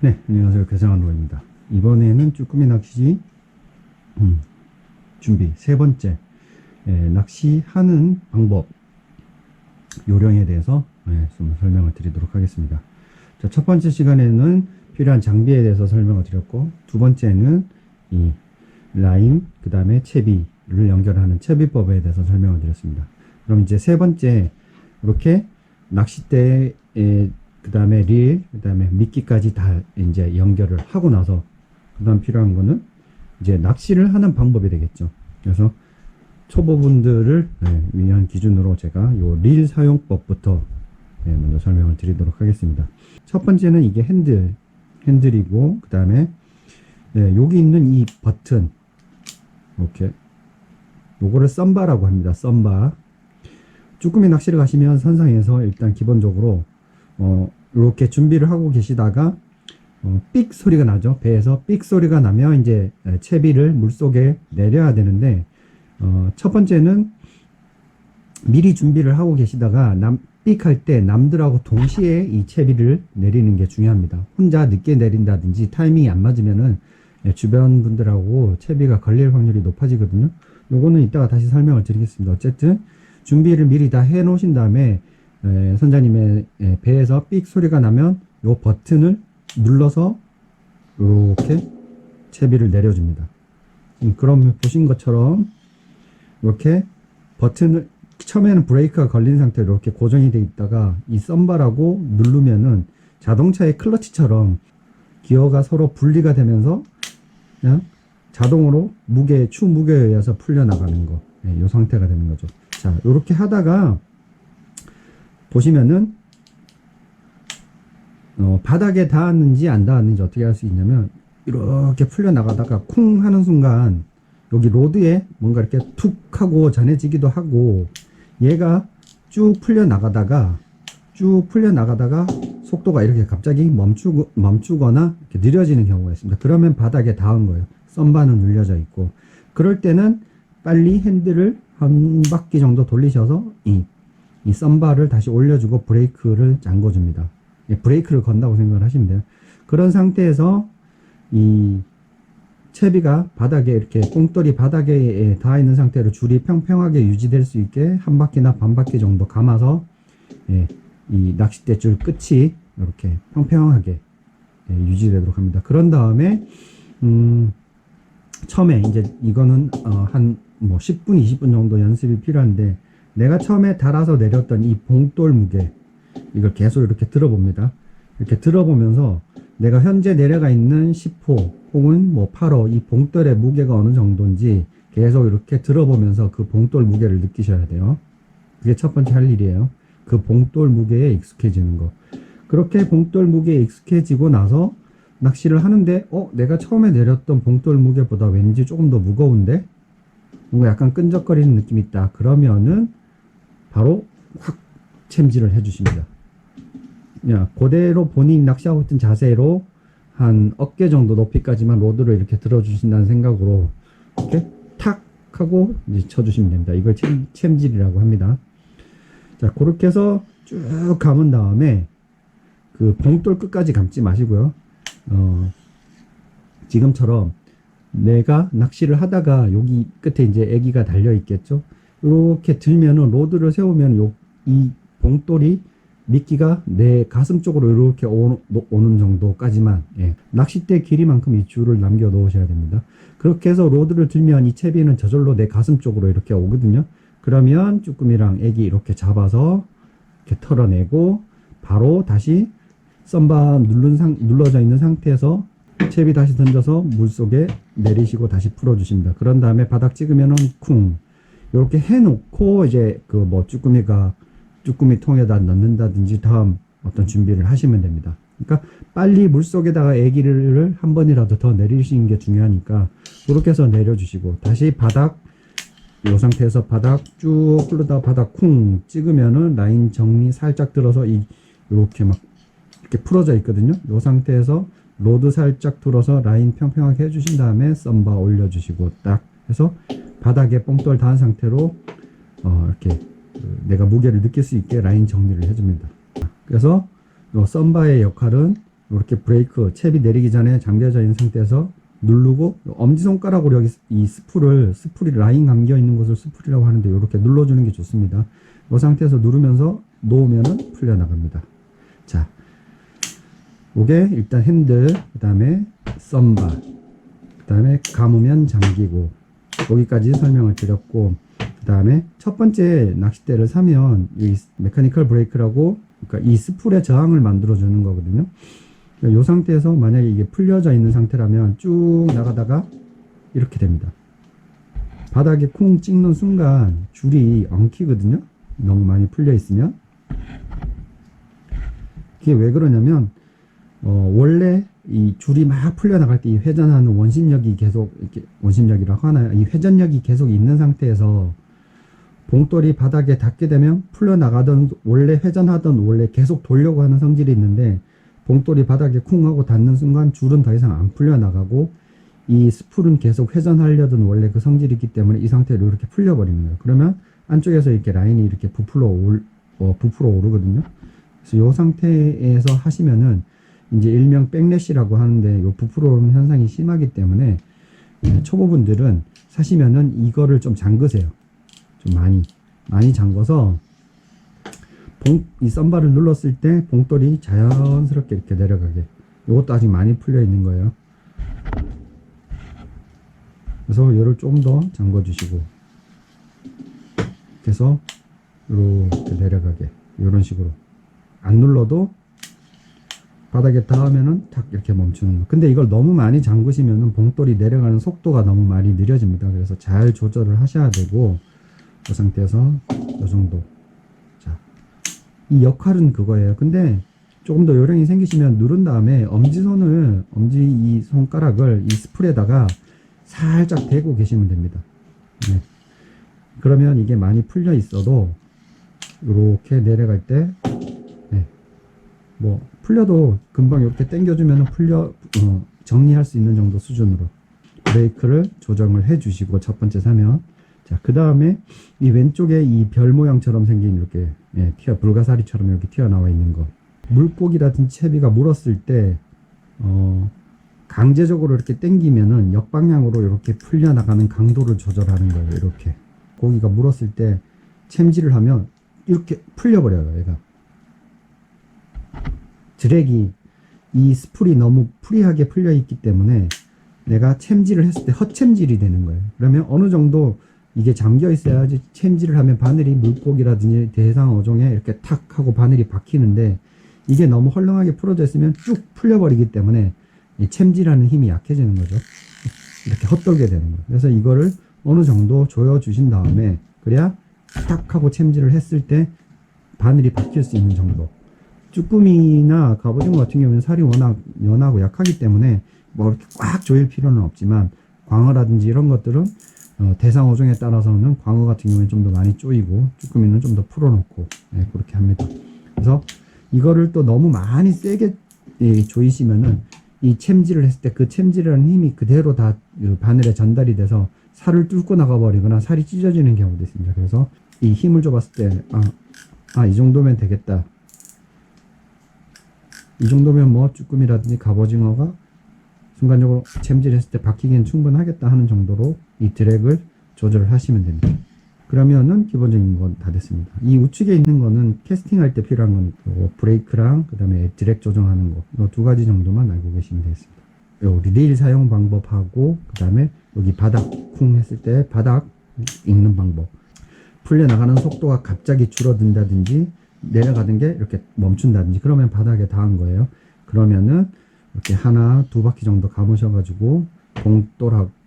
네, 안녕하세요. 괴상한로입니다. 이번에는 쭈꾸미 낚시 준비 세 번째, 낚시하는 방법 요령에 대해서 좀 설명을 드리도록 하겠습니다. 자, 첫 번째 시간에는 필요한 장비에 대해서 설명을 드렸고, 두 번째는 이 라인, 그 다음에 채비를 연결하는 채비법에 대해서 설명을 드렸습니다. 그럼 이제 세 번째, 이렇게 낚싯대에 그 다음에 릴, 그 다음에 미끼까지 다 이제 연결을 하고 나서 그 다음 필요한 거는 이제 낚시를 하는 방법이 되겠죠. 그래서 초보분들을 위한 기준으로 제가 요 릴 사용법부터 먼저 설명을 드리도록 하겠습니다. 첫 번째는 이게 핸들이고, 그 다음에 여기 있는 이 버튼, 이렇게 요거를 썸바라고 합니다. 썸바. 쭈꾸미 낚시를 가시면 선상에서 일단 기본적으로 이렇게 준비를 하고 계시다가 삑 소리가 나죠. 배에서 삑 소리가 나면 이제 채비를 물속에 내려야 되는데, 첫 번째는 미리 준비를 하고 계시다가 삑 할 때 남들하고 동시에 이 채비를 내리는 게 중요합니다. 혼자 늦게 내린다든지 타이밍이 안 맞으면은 주변 분들하고 채비가 걸릴 확률이 높아지거든요. 요거는 이따가 다시 설명을 드리겠습니다. 어쨌든 준비를 미리 다 해 놓으신 다음에 선장님의 배에서 삑 소리가 나면 요 버튼을 눌러서 이렇게 채비를 내려줍니다. 그럼 보신 것처럼 이렇게 버튼을 처음에는 브레이크가 걸린 상태로 이렇게 고정이 되어 있다가 이 썸바라고 누르면은 자동차의 클러치처럼 기어가 서로 분리가 되면서 그냥 자동으로 추 무게에 의해서 풀려 나가는 거, 이 상태가 되는 거죠. 자, 이렇게 하다가 보시면은 바닥에 닿았는지 안 닿았는지 어떻게 할 수 있냐면, 이렇게 풀려 나가다가 쿵 하는 순간 여기 로드에 뭔가 이렇게 툭 하고 전해지기도 하고, 얘가 쭉 풀려 나가다가 속도가 이렇게 갑자기 멈추거나 이렇게 느려지는 경우가 있습니다. 그러면 바닥에 닿은 거예요. 썸바는 눌려져 있고, 그럴 때는 빨리 핸들을 한 바퀴 정도 돌리셔서 이 썸바를 다시 올려주고 브레이크를 잠궈줍니다. 브레이크를 건다고 생각을 하시면 돼요. 그런 상태에서 이 채비가 바닥에 이렇게 꽁돌이 바닥에 닿아 있는 상태로 줄이 평평하게 유지될 수 있게 한 바퀴나 반 바퀴 정도 감아서 이 낚싯대 줄 끝이 이렇게 평평하게 유지되도록 합니다. 그런 다음에 처음에 이제 이거는 한 10분 20분 정도 연습이 필요한데, 내가 처음에 달아서 내렸던 이 봉돌 무게, 이걸 계속 이렇게 들어봅니다. 이렇게 들어보면서 내가 현재 내려가 있는 10호 혹은 8호 이 봉돌의 무게가 어느 정도인지 계속 이렇게 들어보면서 그 봉돌 무게를 느끼셔야 돼요. 그게 첫 번째 할 일이에요. 그 봉돌 무게에 익숙해지는 거. 그렇게 봉돌 무게에 익숙해지고 나서 낚시를 하는데 내가 처음에 내렸던 봉돌 무게보다 왠지 조금 더 무거운데 뭔가 약간 끈적거리는 느낌이 있다. 그러면은 바로 확 챔질을 해주십니다. 그대로 본인 낚시하고 있던 자세로 한 어깨 정도 높이까지만 로드를 이렇게 들어주신다는 생각으로 이렇게 탁 하고 이제 쳐주시면 됩니다. 이걸 챔질이라고 합니다. 자, 그렇게 해서 쭉 감은 다음에 그 봉돌 끝까지 감지 마시고요. 지금처럼 내가 낚시를 하다가 여기 끝에 이제 애기가 달려 있겠죠. 이렇게 들면은 로드를 세우면 이 봉돌이 미끼가 내 가슴 쪽으로 이렇게 오는 정도까지만, 낚싯대 길이만큼 이 줄을 남겨 놓으셔야 됩니다. 그렇게 해서 로드를 들면 이 채비는 저절로 내 가슴 쪽으로 이렇게 오거든요. 그러면 쭈꾸미랑 애기 이렇게 잡아서 이렇게 털어내고 바로 다시 썸바 눌러져 있는 상태에서 채비 다시 던져서 물속에 내리시고 다시 풀어주십니다. 그런 다음에 바닥 찍으면은 쿵 이렇게 해놓고 이제 쭈꾸미 통에다 넣는다든지 다음 어떤 준비를 하시면 됩니다. 그러니까 빨리 물속에다가 애기를 한 번이라도 더 내리시는 게 중요하니까 그렇게 해서 내려주시고, 다시 바닥 이 상태에서 바닥 쭉 흘러다가 바닥 쿵 찍으면은 라인 정리 살짝 들어서 이렇게 막 이렇게 풀어져 있거든요. 이 상태에서 로드 살짝 들어서 라인 평평하게 해주신 다음에 썸바 올려주시고 딱 해서 바닥에 뽕돌 닿은 상태로 이렇게 내가 무게를 느낄 수 있게 라인 정리를 해줍니다. 그래서 요 썸바의 역할은 이렇게 브레이크 챕이 내리기 전에 잠겨져 있는 상태에서 누르고 엄지손가락으로 여기 이 스풀이 라인 감겨 있는 곳을 스풀이라고 하는데 이렇게 눌러주는 게 좋습니다. 이 상태에서 누르면서 놓으면은 풀려 나갑니다. 자, 요게 일단 핸들, 그 다음에 썸바, 그 다음에 감으면 잠기고, 여기까지 설명을 드렸고, 그 다음에 첫 번째 낚싯대를 사면 이 메카니컬 브레이크라고, 그러니까 이 스풀의 저항을 만들어 주는 거거든요. 이 상태에서 만약에 이게 풀려져 있는 상태라면 쭉 나가다가 이렇게 됩니다. 바닥에 쿵 찍는 순간 줄이 엉키거든요. 너무 많이 풀려 있으면. 그게 왜 그러냐면 원래 이 줄이 막 풀려 나갈 때 이 회전하는 원심력이 계속 이렇게, 원심력이라고 하나요? 이 회전력이 계속 있는 상태에서 봉돌이 바닥에 닿게 되면 풀려 나가던 원래 회전하던 원래 계속 돌려고 하는 성질이 있는데, 봉돌이 바닥에 쿵 하고 닿는 순간 줄은 더 이상 안 풀려 나가고 이 스풀은 계속 회전하려던 원래 그 성질이 있기 때문에 이 상태로 이렇게 풀려 버리는 거예요. 그러면 안쪽에서 이렇게 라인이 이렇게 부풀어 오르거든요. 그래서 이 상태에서 하시면은 이제 일명 백래시라고 하는데, 요 부풀어 오르는 현상이 심하기 때문에 초보분들은 사시면은 이거를 좀 잠그세요. 좀 많이 잠궈서 이 썸바를 눌렀을 때 봉돌이 자연스럽게 이렇게 내려가게. 이것도 아직 많이 풀려 있는 거예요. 그래서 얘를 좀 더 잠궈 주시고, 그래서 이렇게 내려가게, 이런 식으로 안 눌러도 바닥에 닿으면은 탁 이렇게 멈추는 거. 근데 이걸 너무 많이 잠그시면은 봉돌이 내려가는 속도가 너무 많이 느려집니다. 그래서 잘 조절을 하셔야 되고, 그 상태에서 이 정도. 자, 이 역할은 그거예요. 근데 조금 더 요령이 생기시면 누른 다음에 엄지 이 손가락을 이 스풀에다가 살짝 대고 계시면 됩니다. 네. 그러면 이게 많이 풀려 있어도 이렇게 내려갈 때, 네, 뭐 풀려도 금방 이렇게 당겨주면 정리할 수 있는 정도 수준으로 브레이크를 조정을 해 주시고, 첫 번째 사면. 자, 그 다음에 이 왼쪽에 이 별 모양처럼 생긴 이렇게 불가사리처럼 이렇게 튀어나와 있는 거, 물고기라든지 채비가 물었을 때 강제적으로 이렇게 당기면은 역방향으로 이렇게 풀려나가는 강도를 조절하는 거예요. 이렇게 고기가 물었을 때 챔질을 하면 이렇게 풀려버려요. 얘가 드랙이, 이 스풀이 너무 프리하게 풀려 있기 때문에 내가 챔질을 했을 때 헛챔질이 되는 거예요. 그러면 어느 정도 이게 잠겨 있어야지 챔질을 하면 바늘이 물고기라든지 대상 어종에 이렇게 탁 하고 바늘이 박히는데, 이게 너무 헐렁하게 풀어져 있으면 쭉 풀려버리기 때문에 이 챔질하는 힘이 약해지는 거죠. 이렇게 헛돌게 되는 거예요. 그래서 이거를 어느 정도 조여 주신 다음에, 그래야 탁 하고 챔질을 했을 때 바늘이 박힐 수 있는 정도. 쭈꾸미나 갑오징어 같은 경우는 살이 워낙 연하고 약하기 때문에 뭐 이렇게 꽉 조일 필요는 없지만, 광어라든지 이런 것들은 대상 어종에 따라서는 광어 같은 경우에 좀 더 많이 조이고, 쭈꾸미는 좀 더 풀어놓고, 네, 그렇게 합니다. 그래서 이거를 또 너무 많이 세게 조이시면은 이 챔질을 했을 때 그 챔질이라는 힘이 그대로 다 바늘에 전달이 돼서 살을 뚫고 나가버리거나 살이 찢어지는 경우도 있습니다. 그래서 이 힘을 줘봤을 때 이 정도면 되겠다, 이 정도면 뭐 쭈꾸미라든지 갑오징어가 순간적으로 챔질했을 때 박히기엔 충분하겠다 하는 정도로 이 드랙을 조절을 하시면 됩니다. 그러면은 기본적인 건 다 됐습니다. 이 우측에 있는 거는 캐스팅할 때 필요한 건 브레이크랑 그 다음에 드랙 조정하는 거, 이 두 가지 정도만 알고 계시면 되겠습니다. 요 리레일 사용 방법하고, 그 다음에 여기 바닥 쿵 했을 때 바닥 읽는 방법, 풀려나가는 속도가 갑자기 줄어든다든지 내려가는 게 이렇게 멈춘다든지 그러면 바닥에 닿은 거예요. 그러면은 이렇게 하나 두 바퀴 정도 감으셔가지고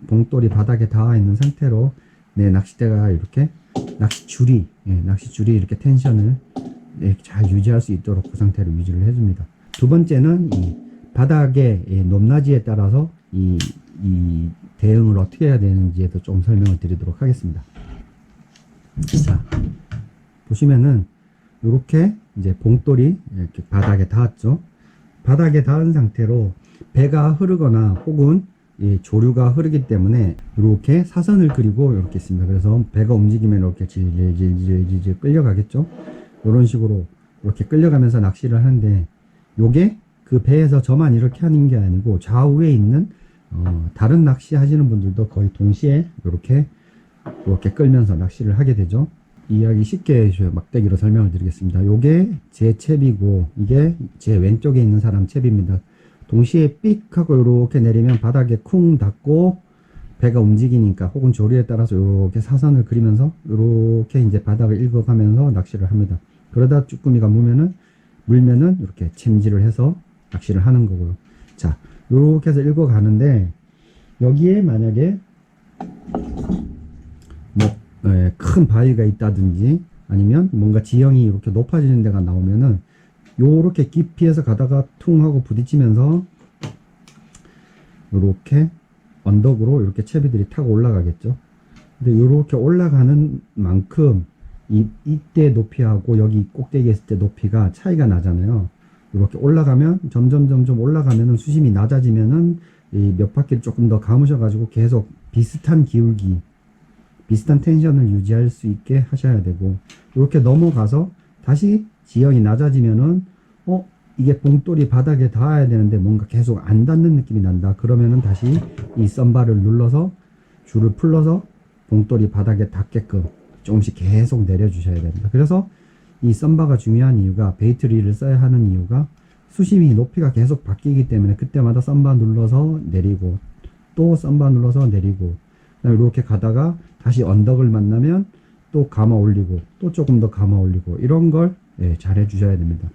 봉돌이 바닥에 닿아 있는 상태로 내 낚싯대가 이렇게 낚싯줄이 이렇게 텐션을 이렇게 잘 유지할 수 있도록 그 상태로 유지를 해줍니다. 두 번째는 이 바닥의 높낮이에 따라서 이 대응을 어떻게 해야 되는지에도 좀 설명을 드리도록 하겠습니다. 자, 보시면은 이렇게 이제 봉돌이 이렇게 바닥에 닿았죠. 바닥에 닿은 상태로 배가 흐르거나 혹은 이 조류가 흐르기 때문에 이렇게 사선을 그리고 이렇게 있습니다. 그래서 배가 움직이면 이렇게 질질질질 끌려가겠죠. 이런 식으로 이렇게 끌려가면서 낚시를 하는데, 요게 그 배에서 저만 이렇게 하는 게 아니고 좌우에 있는 다른 낚시 하시는 분들도 거의 동시에 이렇게 끌면서 낚시를 하게 되죠. 이야기 쉽게 막대기로 설명을 드리겠습니다. 요게 제 채비고 이게 제 왼쪽에 있는 사람 채비입니다. 동시에 삑 하고 이렇게 내리면 바닥에 쿵 닿고 배가 움직이니까 혹은 조류에 따라서 이렇게 사선을 그리면서 이렇게 이제 바닥을 읽어가면서 낚시를 합니다. 그러다 쭈꾸미가 물면은 이렇게 챔질을 해서 낚시를 하는 거고요. 자, 이렇게 해서 읽어가는데 여기에 만약에 큰 바위가 있다든지 아니면 뭔가 지형이 이렇게 높아지는 데가 나오면은 요렇게 깊이에서 가다가 퉁 하고 부딪히면서 요렇게 언덕으로 이렇게 채비들이 타고 올라가겠죠. 근데 요렇게 올라가는 만큼 이때 높이하고 여기 꼭대기에 있을 때 높이가 차이가 나잖아요. 이렇게 올라가면 점점 올라가면은 수심이 낮아지면은 이 몇 바퀴를 조금 더 감으셔 가지고 계속 비슷한 기울기 비슷한 텐션을 유지할 수 있게 하셔야 되고, 이렇게 넘어가서 다시 지형이 낮아지면은 이게 봉돌이 바닥에 닿아야 되는데 뭔가 계속 안 닿는 느낌이 난다. 그러면은 다시 이 썬바를 눌러서 줄을 풀러서 봉돌이 바닥에 닿게끔 조금씩 계속 내려주셔야 됩니다. 그래서 이 썬바가 중요한 이유가, 베이트리를 써야 하는 이유가 수심이 높이가 계속 바뀌기 때문에 그때마다 썬바 눌러서 내리고 또 썬바 눌러서 내리고, 그다음에 이렇게 가다가 다시 언덕을 만나면 또 감아 올리고 또 조금 더 감아 올리고, 이런 걸 잘 해주셔야 됩니다.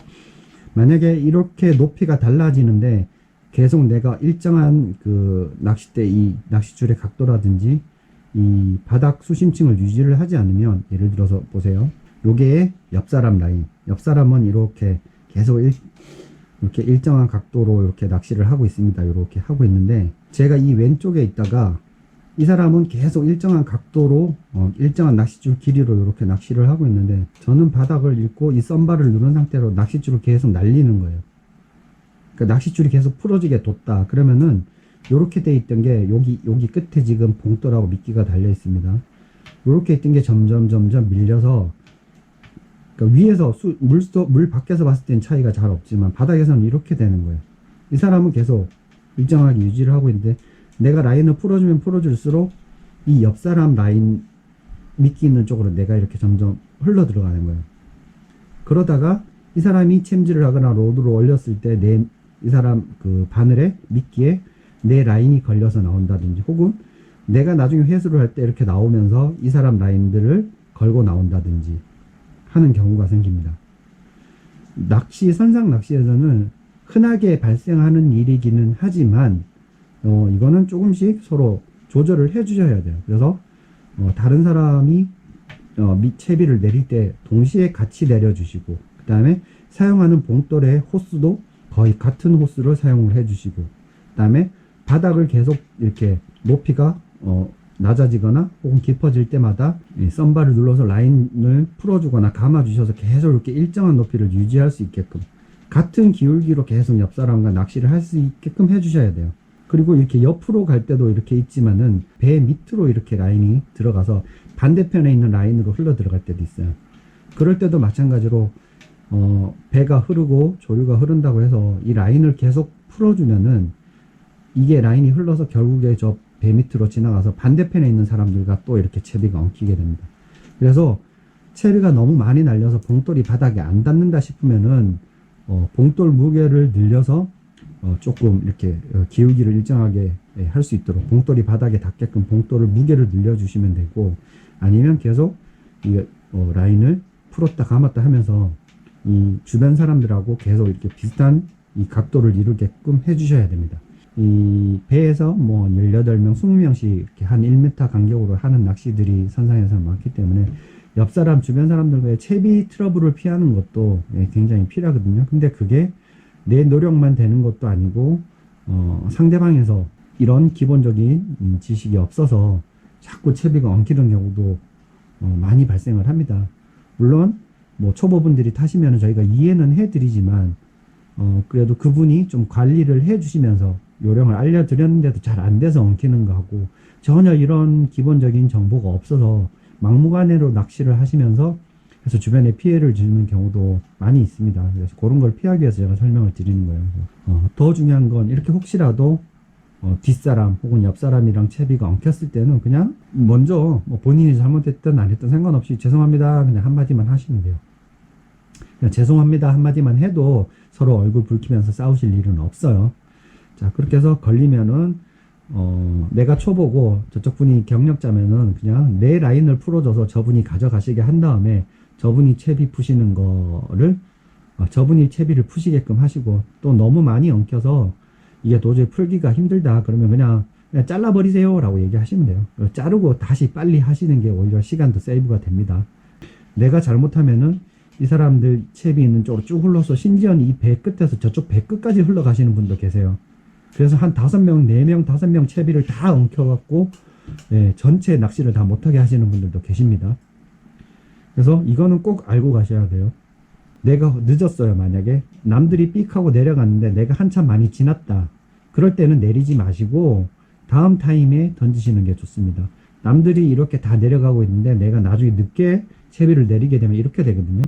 만약에 이렇게 높이가 달라지는데 계속 내가 일정한 그 낚싯대 이 낚싯줄의 각도라든지 이 바닥 수심층을 유지를 하지 않으면, 예를 들어서 보세요. 요게 옆사람 라인, 옆사람은 이렇게 계속 이렇게 일정한 각도로 이렇게 낚시를 하고 있습니다. 이렇게 하고 있는데 제가 이 왼쪽에 있다가 이 사람은 계속 일정한 각도로 일정한 낚싯줄 길이로 이렇게 낚시를 하고 있는데, 저는 바닥을 읽고 이 썬바를 누른 상태로 낚싯줄을 계속 날리는 거예요. 그러니까 낚싯줄이 계속 풀어지게 뒀다 그러면은 요렇게 돼 있던 게 여기 끝에 지금 봉돌하고 미끼가 달려 있습니다. 요렇게 있던 게 점점 밀려서, 그러니까 위에서 물 밖에서 봤을 땐 차이가 잘 없지만 바닥에서는 이렇게 되는 거예요. 이 사람은 계속 일정하게 유지를 하고 있는데 내가 라인을 풀어주면 풀어줄수록 이 옆사람 라인 미끼 있는 쪽으로 내가 이렇게 점점 흘러 들어가는 거예요. 그러다가 이 사람이 챔질을 하거나 로드를 올렸을 때 이 사람 그 바늘에 미끼에 내 라인이 걸려서 나온다든지, 혹은 내가 나중에 회수를 할 때 이렇게 나오면서 이 사람 라인들을 걸고 나온다든지 하는 경우가 생깁니다. 선상 낚시에서는 흔하게 발생하는 일이기는 하지만 이거는 조금씩 서로 조절을 해 주셔야 돼요. 그래서 다른 사람이 채비를 내릴 때 동시에 같이 내려주시고, 그 다음에 사용하는 봉돌의 호스도 거의 같은 호스를 사용을 해 주시고, 그 다음에 바닥을 계속 이렇게 높이가 낮아지거나 혹은 깊어질 때마다 이 썬바를 눌러서 라인을 풀어주거나 감아주셔서 계속 이렇게 일정한 높이를 유지할 수 있게끔, 같은 기울기로 계속 옆 사람과 낚시를 할 수 있게끔 해주셔야 돼요. 그리고 이렇게 옆으로 갈 때도 이렇게 있지만은 배 밑으로 이렇게 라인이 들어가서 반대편에 있는 라인으로 흘러 들어갈 때도 있어요. 그럴 때도 마찬가지로 배가 흐르고 조류가 흐른다고 해서 이 라인을 계속 풀어주면은 이게 라인이 흘러서 결국에 저 배 밑으로 지나가서 반대편에 있는 사람들과 또 이렇게 채비가 엉키게 됩니다. 그래서 채비가 너무 많이 날려서 봉돌이 바닥에 안 닿는다 싶으면은 봉돌 무게를 늘려서 조금 이렇게 기울기를 일정하게 할 수 있도록 봉돌이 바닥에 닿게끔 봉돌을 무게를 늘려주시면 되고, 아니면 계속 이 라인을 풀었다 감았다 하면서 이 주변 사람들하고 계속 이렇게 비슷한 이 각도를 이루게끔 해주셔야 됩니다. 이 배에서 뭐 18명, 20명씩 이렇게 한 1m 간격으로 하는 낚시들이 선상에서 많기 때문에 옆 사람, 주변 사람들과의 채비 트러블을 피하는 것도 굉장히 필요하거든요. 근데 그게 내 노력만 되는 것도 아니고 상대방에서 이런 기본적인 지식이 없어서 자꾸 채비가 엉키는 경우도 많이 발생을 합니다. 물론 뭐 초보분들이 타시면 저희가 이해는 해드리지만 그래도 그분이 좀 관리를 해주시면서 요령을 알려드렸는데도 잘 안 돼서 엉키는 거하고, 전혀 이런 기본적인 정보가 없어서 막무가내로 낚시를 하시면서 그래서 주변에 피해를 주는 경우도 많이 있습니다. 그래서 그런 걸 피하기 위해서 제가 설명을 드리는 거예요. 더 중요한 건 이렇게 혹시라도 뒷사람 혹은 옆사람이랑 채비가 엉켰을 때는 그냥 먼저 뭐 본인이 잘못했든 안 했든 상관없이 죄송합니다 그냥 한마디만 하시면 돼요. 그냥 죄송합니다 한마디만 해도 서로 얼굴 붉히면서 싸우실 일은 없어요. 자, 그렇게 해서 걸리면은 내가 초보고 저쪽 분이 경력자면은 그냥 내 라인을 풀어줘서 저분이 가져가시게 한 다음에 저분이 채비 푸시는 거를 저분이 채비를 푸시게끔 하시고, 또 너무 많이 엉켜서 이게 도저히 풀기가 힘들다 그러면 그냥 잘라버리세요 라고 얘기하시면 돼요. 자르고 다시 빨리 하시는 게 오히려 시간도 세이브가 됩니다. 내가 잘못하면은 이 사람들 채비 있는 쪽으로 쭉 흘러서 심지어는 이 배 끝에서 저쪽 배 끝까지 흘러가시는 분도 계세요. 그래서 한 5명, 4명, 5명 채비를 다 엉켜갖고 전체 낚시를 다 못하게 하시는 분들도 계십니다. 그래서 이거는 꼭 알고 가셔야 돼요. 내가 늦었어요. 만약에 남들이 삑 하고 내려갔는데 내가 한참 많이 지났다. 그럴 때는 내리지 마시고 다음 타임에 던지시는 게 좋습니다. 남들이 이렇게 다 내려가고 있는데 내가 나중에 늦게 채비를 내리게 되면 이렇게 되거든요.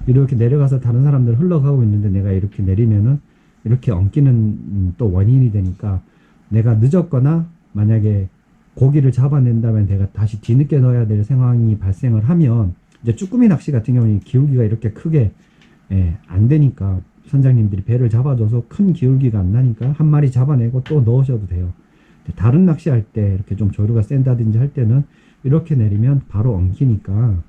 이렇게 내려가서 다른 사람들 흘러가고 있는데 내가 이렇게 내리면은 이렇게 엉키는 또 원인이 되니까, 내가 늦었거나 만약에 고기를 잡아낸다면 내가 다시 뒤늦게 넣어야 될 상황이 발생을 하면, 이제 쭈꾸미 낚시 같은 경우는 기울기가 이렇게 크게 안 되니까 선장님들이 배를 잡아줘서 큰 기울기가 안 나니까 한 마리 잡아내고 또 넣으셔도 돼요. 다른 낚시 할 때 이렇게 좀 조류가 센다든지 할 때는 이렇게 내리면 바로 엉키니까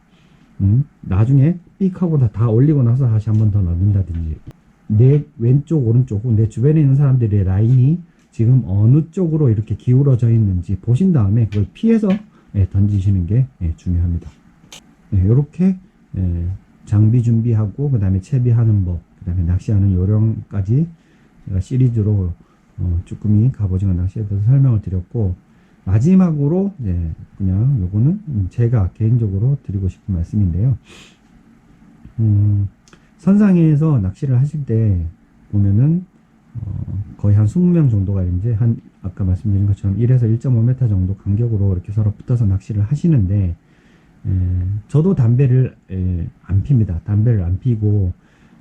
나중에 삑 하고 다 올리고 나서 다시 한 번 더 넣는다든지, 내 왼쪽 오른쪽 내 주변에 있는 사람들의 라인이 지금 어느 쪽으로 이렇게 기울어져 있는지 보신 다음에 그걸 피해서 던지시는 게 중요합니다. 이렇게 장비 준비하고 그 다음에 채비하는 법, 그 다음에 낚시하는 요령까지 제가 시리즈로 쭈꾸미 갑오징어 낚시에 대해서 설명을 드렸고, 마지막으로 그냥 요거는 제가 개인적으로 드리고 싶은 말씀인데요. 선상에서 낚시를 하실 때 보면은 거의 한 20명 정도가 이제 한 아까 말씀드린 것처럼 1에서 1.5m 정도 간격으로 이렇게 서로 붙어서 낚시를 하시는데, 저도 담배를 안 핍니다. 담배를 안 피고,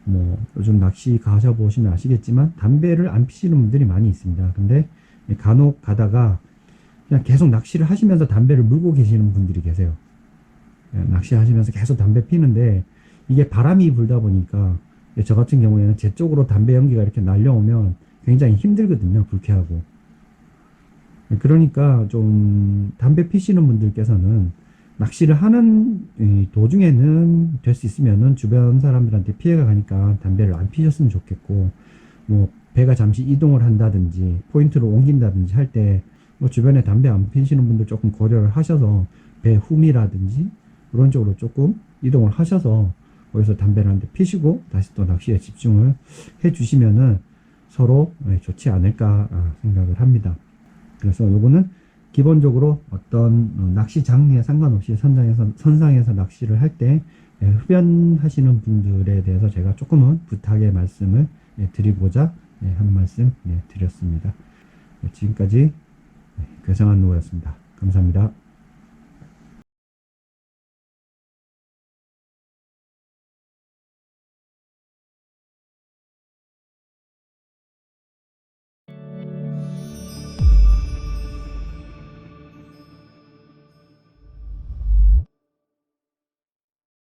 뭐 요즘 낚시 가셔보시면 아시겠지만 담배를 안 피시는 분들이 많이 있습니다. 근데 간혹 가다가 그냥 계속 낚시를 하시면서 담배를 물고 계시는 분들이 계세요. 낚시하시면서 계속 담배 피는데 이게 바람이 불다 보니까 저 같은 경우에는 제 쪽으로 담배 연기가 이렇게 날려오면 굉장히 힘들거든요. 불쾌하고. 그러니까 좀 담배 피시는 분들께서는 낚시를 하는 도중에는 될 수 있으면은 주변 사람들한테 피해가 가니까 담배를 안 피셨으면 좋겠고, 뭐 배가 잠시 이동을 한다든지 포인트를 옮긴다든지 할 때 뭐 주변에 담배 안 피시는 분들 조금 고려를 하셔서 배 후미라든지 그런 쪽으로 조금 이동을 하셔서 거기서 담배를 한 대 피시고 다시 또 낚시에 집중을 해 주시면은 서로 좋지 않을까 생각을 합니다. 그래서 요거는 기본적으로 어떤 낚시 장르에 상관없이 선상에서 낚시를 할 때 흡연하시는 분들에 대해서 제가 조금은 부탁의 말씀을 드리고자 한 말씀 드렸습니다. 지금까지 괴상한 노였습니다. 감사합니다.